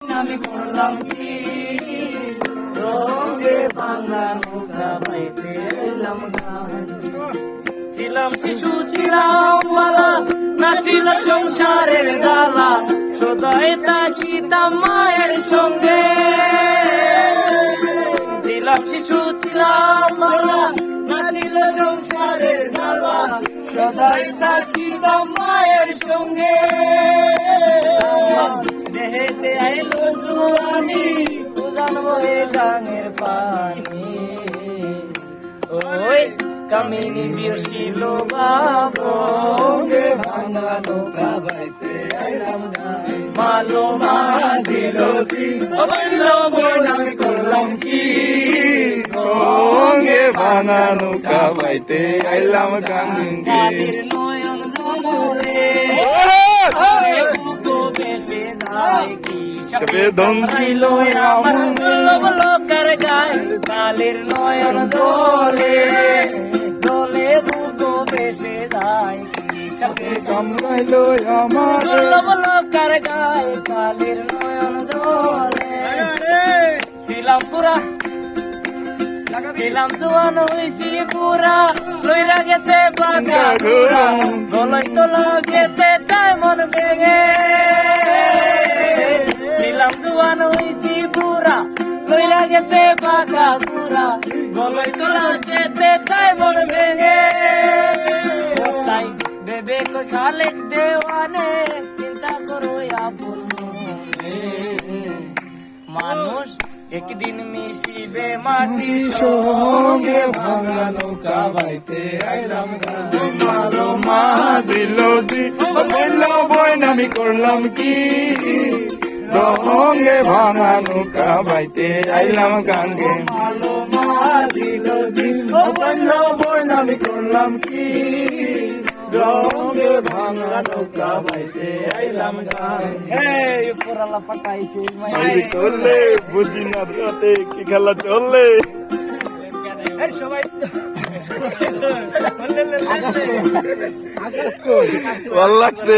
আমি করলাম কি রঙে ভাঙা নৌকা বাইতে এলাম গান। ছিলাম শিশু ছিলাম বালা, নাচিল সংসারের জ্বালা, সদাই তাকিতাম মায়ের সঙ্গে। ছিলাম শিশু ছিলাম বালা, নাচিল সংসারের জ্বালা, সদাই তাকিতাম মায়ের সঙ্গে। দেহেতে আইলো জুয়ানি, জানবো এ গানের পানি। ওই কামিনী বিরসিল বাবঙ্গে ভাঙা নৌকা বাইতে আইলাম গান। মালো মাঝিল বললো বোন আমি করলাম কি রঙে ভাঙা নৌকা বাইতে আইলাম গান। কালির নয়ন জলে বেশে যায় কি সবে ধনছিল আমার বল্লভ লোকের গায়ে। কালির নয়ন জলে জলে বুকো বেশে যায় কি সবে কামড়াইল আমার বল্লভ লোকের গায়ে। কালির নয়ন জলে ছিলাম পুরা, ছিলাম জোয়ান হইছি পুরা, লইরা গেছে বাঁকা ঘোড়া, গলায় তোলা যেতে চায় মন ভেঙে। ছিলাম জোয়ান হইছি পুরা, লইরা গেছে বাঁকা ঘোড়া, গলায় তোলা যেতে চায় মন ভেঙে। তাই ভেবে কই খালেক দেওয়ানে, চিন্তা করো আপন মনে। মানুষ একদিন মিশিবে মাটির সঙ্গে ভাঙা নৌকা বাইতে আইলাম গান। মালো মাঝিল বলল বোন আমি করলাম কি রঙে ভাঙা নৌকা বাইতে আইলাম গান গে। ভালো মাঝিল বলল বোন আমি করলাম কি রঙে ভাঙা নৌকা বাইতে আইলাম গান। এই পোরালা পাঠাইছে এই করলে বুঝি না রাতে কি খেলা চললে সবাই ভাল লাগছে।